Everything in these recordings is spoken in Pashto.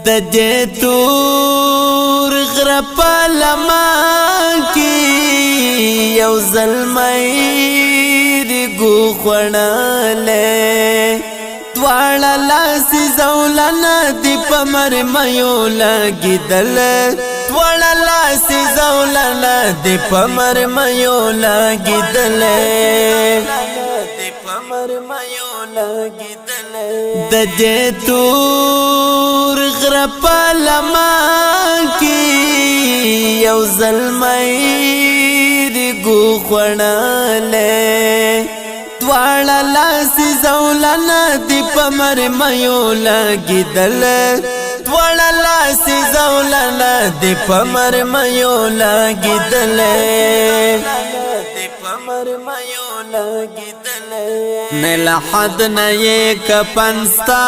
د دې تور غره په لمن کې یو زلمی دی ګو خوړلې دواړه لاسې زولنه دي په مرمیو لګېدل دواړه لاسې زولنه دي په مرمیو لګېدل د دې تور غره په لمن کې یو زلمی دی ګو خوړلې دواړه لاسې زولنه دي په مرمیو لګېدل دواړه لاسې زولنه دي په مرمیو لګېدل نه له حد نه یې کفنستا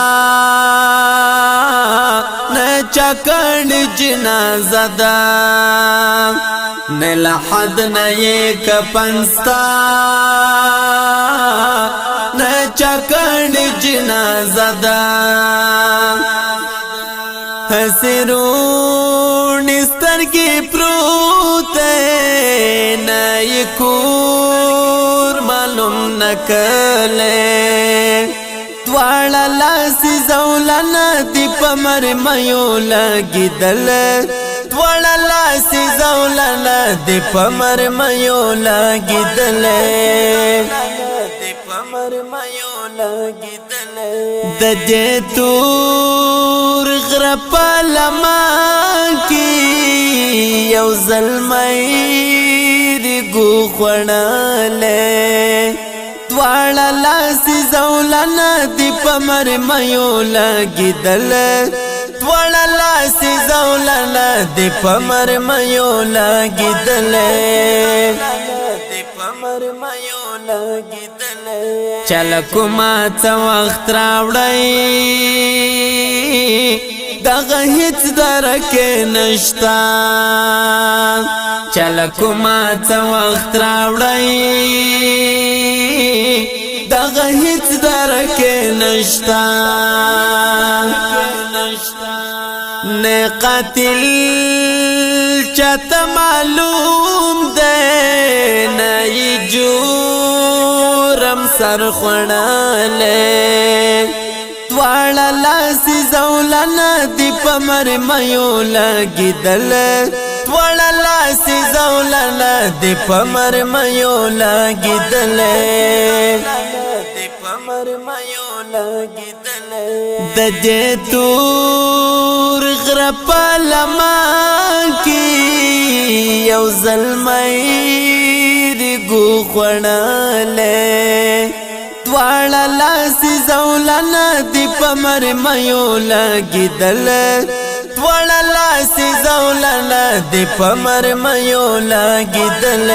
نه چا کړ جنازه ده نه له حد نه یې کفنستا نه چا کړ جنازه ده حسرون سترګې پروته نه یې کور معلوم نکله دواړه لاسې زولنه دي په مرمیو لګېدل دواړه لاسې زولنه دي په مرمیو لګېدل د دې تور غره په لمن کې یو زلمی دی ګو خوړلې دواړه لاسې زولنه دي په مرمیو لګېدل دواړه لاسې زولنه دي په مرمیو لګېدل چل کومه څه وخت راوړی دغه هیڅ درکې نشته چل کومه څه وخت راوړی دغه هیڅ درکې نشته نه قاتل چاته معلوم ده نه یې جرم سر خوړلې دواړه لاسې زولنه دي په مرمیو لګېدل دواړه لاسې زولنه دي په مرمیو لګېدل د دې تور غره په لمن کې یو زلمی دی ګو خوړلې دواړه لاسې زولنه دي په مرمیو لګېدل دواړه لاسې زولنه دي په مرمیو لګېدل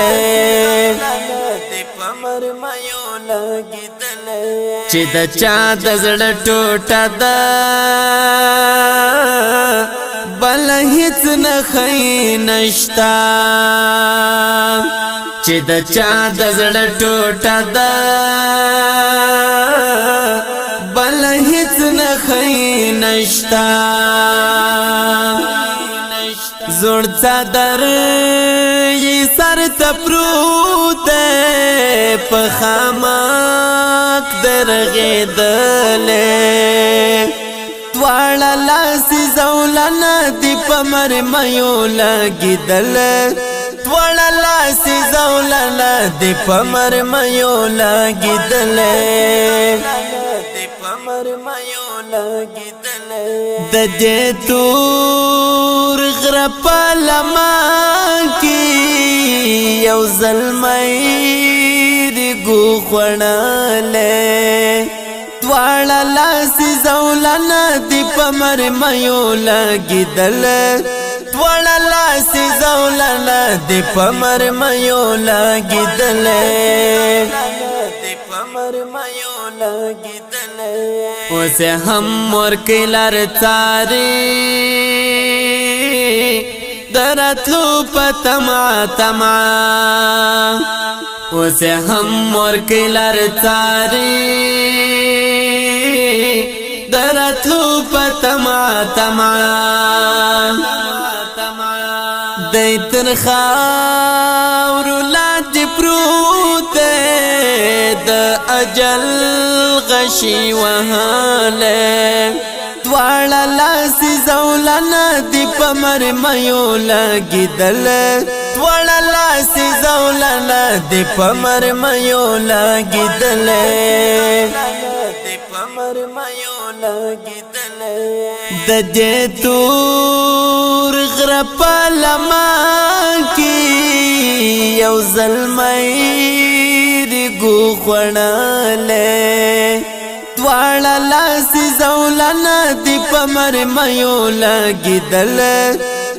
چې د چا د زړه ټوټه ده بل هیڅ نښې نشته چې د چا د زړه ټوټه ده بل هیڅ نښې نشته زوړ څادر یې سر ته پروت دی په خامک درغېدلې دواړه لاسې زولنه دي په مرمیو لګېدل دواړه لاسې زولنه دي په مرمیو لګېدل د دې تور غره په لمن کې یو زلمی دی ګو خوړلې دواړه لاسې زولنه دي په مرمیو لګېدل دواړه لاسې زولنه دي په مرمیو لګېدل اوس هم ورکې لار څاري درتلو په تمع اوس هم ورکې لار څاري راتلو پتما تما دی تر خاورو لاندې پروت د اجل غشي وهاله دواړه لاسې زولنه دي په مرمیو لګېدل دواړه لاسې زولنه دي په مرمیو لګېدل د دې تور غره په لمن کې یو زلمی ریګو خوړلی دواړه لاسې زولنه دي په مرمیو لګېدل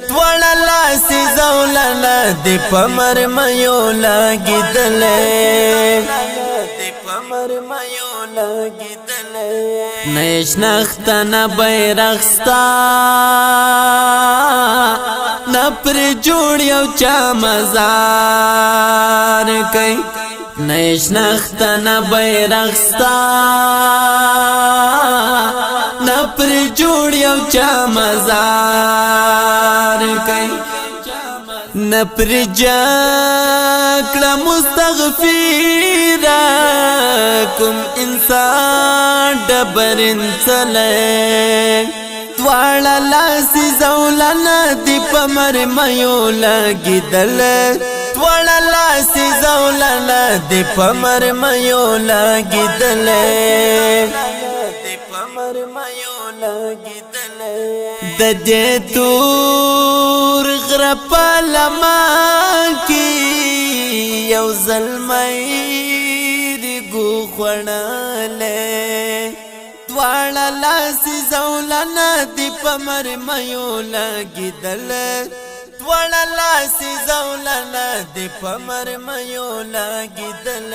دواړه لاسې زولنه دي په مرمیو لګېدل نشنخت نه بیرغ ستا نه پر جوړ یو چا مزار کوي نشنخت نه بیرغ ستا نه پر جوړ یو چا مزار کوي نه پر جکړه مستغفره کوم انسان ډبرین څلی دواړه لاسې زولنه دي په مرمیو لګېدل دواړه لاسې زولنه دي په مرمیو لګېدل د دې تور غره په لمن کې یو زلمی ریګو خوړلی دواړه لاسې زولنه دي په مرمیو لګېدل دواړه لاسې زولنه دي په مرمیو لګېدل